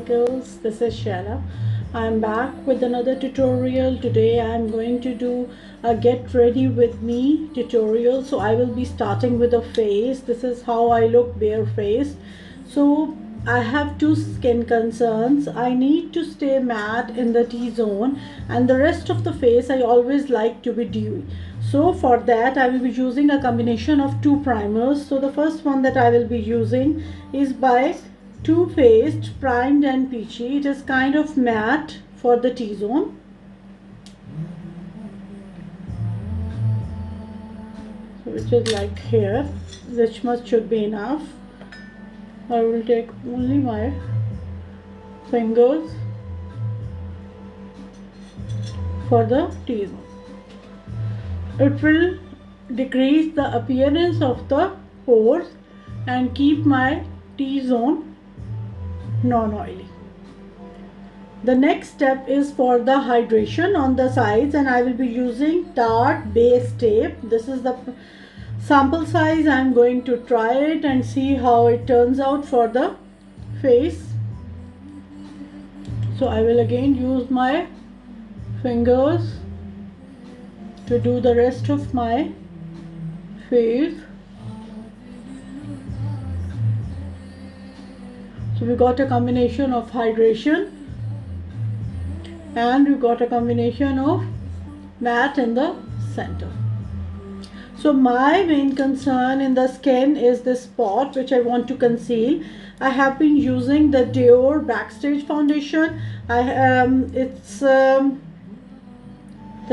Cycles. This is Shaila. I'm back with another tutorial. Today I'm going to do a get ready with me tutorial. So I will be starting with a face. This is how I look barefaced. So I have two skin concerns. I need to stay matte in the T-zone, and the rest of the face I always like to be dewy. So for that I will be using a combination of two primers. So the first one that I will be using is by Too Faced Primed and Peachy. It is kind of matte for the T-zone. So which is like here, which much should be enough. I will take only my fingers for the T-zone. It will decrease the appearance of the pores and keep my T-zone non-oily. The next step is for the hydration on the sides, and I will be using Tarte Base Tape. This is the sample size. I'm going to try it and see how it turns out for the face. So I will again use my fingers to do the rest of my face. So we got a combination of hydration and we got a combination of matte in the center. So my main concern in the skin is this spot which I want to conceal. I have been using the Dior Backstage foundation. It's the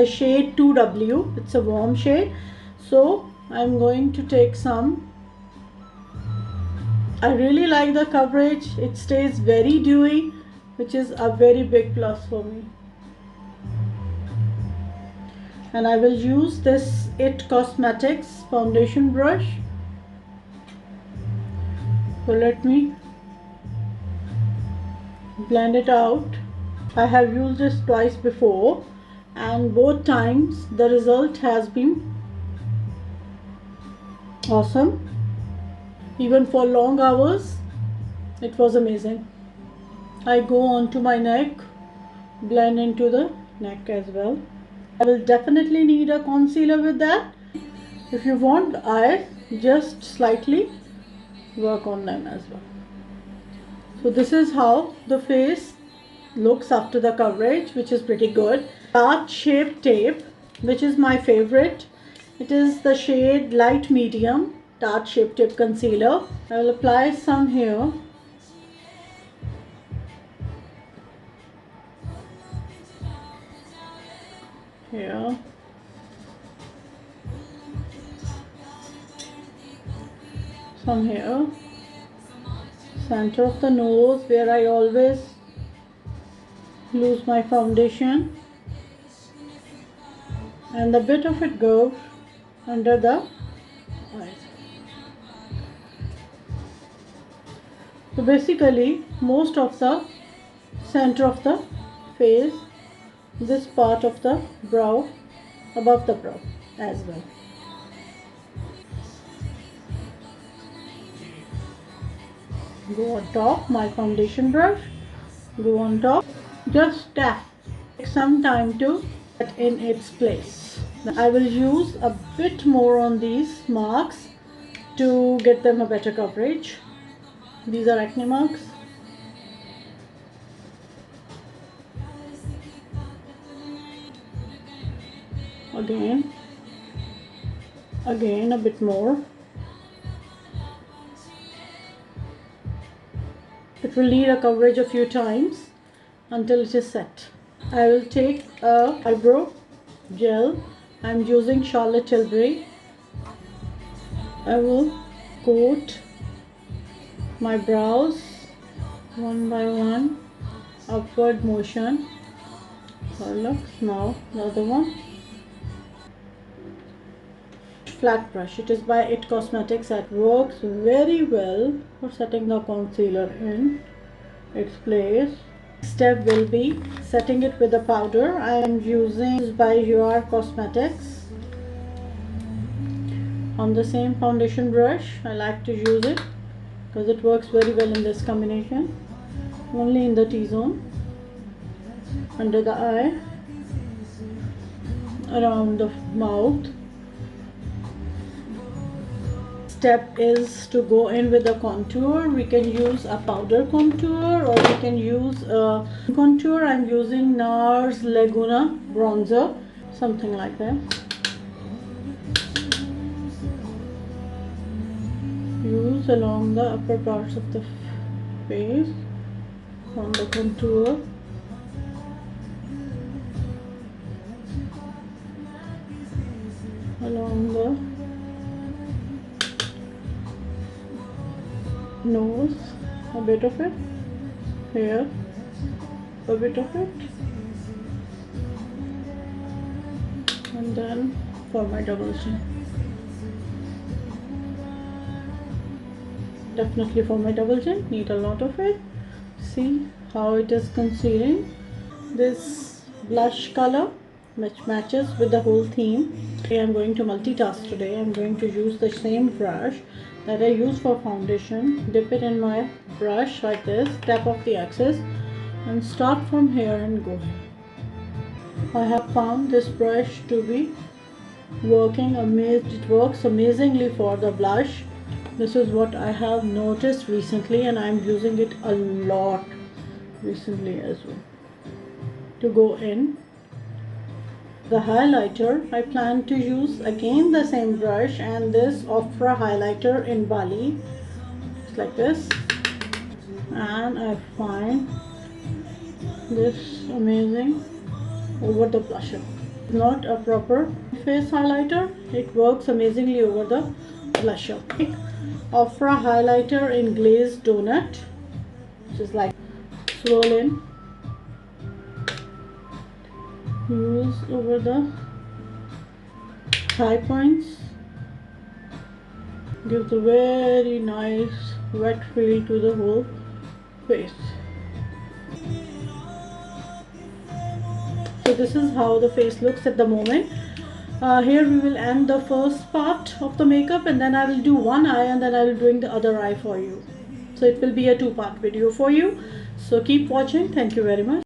shade 2W. It's a warm shade. So I'm going to take some. I really like the coverage. It stays very dewy, which is a very big plus for me. And I will use this IT Cosmetics foundation brush. So let me blend it out. I have used this twice before, and both times the result has been awesome. Even for long hours, it was amazing. I go on to my neck, blend into the neck as well. I will definitely need a concealer with that. If you want eyes, just slightly work on them as well. So this is how the face looks after the coverage, which is pretty good. Tarte Shape Tape, which is my favorite. It is the shade light medium Tarte Shape Tape concealer. I will apply some here. Here. Some here. Center of the nose, where I always lose my foundation. And a bit of it goes under the eyes. So basically, most of the center of the face, this part of the brow, above the brow as well. Go on top, my foundation brush, go on top, just tap. Take some time to get in its place. I will use a bit more on these marks to get them a better coverage. These are acne marks. Again a bit more. It will need a coverage a few times until it is set. I will take a eyebrow gel. I'm using Charlotte Tilbury. I will coat my brows one by one, upward motion. Now the other one. Flat brush. It is by IT Cosmetics. That works very well for setting the concealer in its place. Step will be setting it with a powder. I am using by UR Cosmetics. On the same foundation brush, I like to use it because it works very well in this combination. only in the T-zone, under the eye, around the mouth. Step is to go in with a contour. We can use a powder contour or we can use a contour. I'm using NARS Laguna bronzer, something like that. Use along the upper parts of the face on the contour. Along the nose, a bit of it, here, a bit of it, and then for my double chin. Definitely for my double chin, need a lot of it. See how it is concealing. This blush color which matches with the whole theme. Okay, I'm going to multitask today. I'm going to use the same brush that I use for foundation. Dip it in my brush like this, tap off the excess and start from here and go here. I have found this brush to be working it works amazingly for the blush. This is what I have noticed recently and I'm using it a lot recently as well. To go in the highlighter, I plan to use again the same brush and this Ofra highlighter in Bali. It's like this, and I find this amazing over the blusher. Not a proper face highlighter, it works amazingly over the blusher. Ofra highlighter in glazed donut, which is like swirl in. Use over the high points, gives a very nice wet feel to the whole face. So this is how the face looks at the moment. Here we will end the first part of the makeup and then I will do one eye and then I will doing the other eye for you. So it will be a two-part video for you. So keep watching. Thank you very much.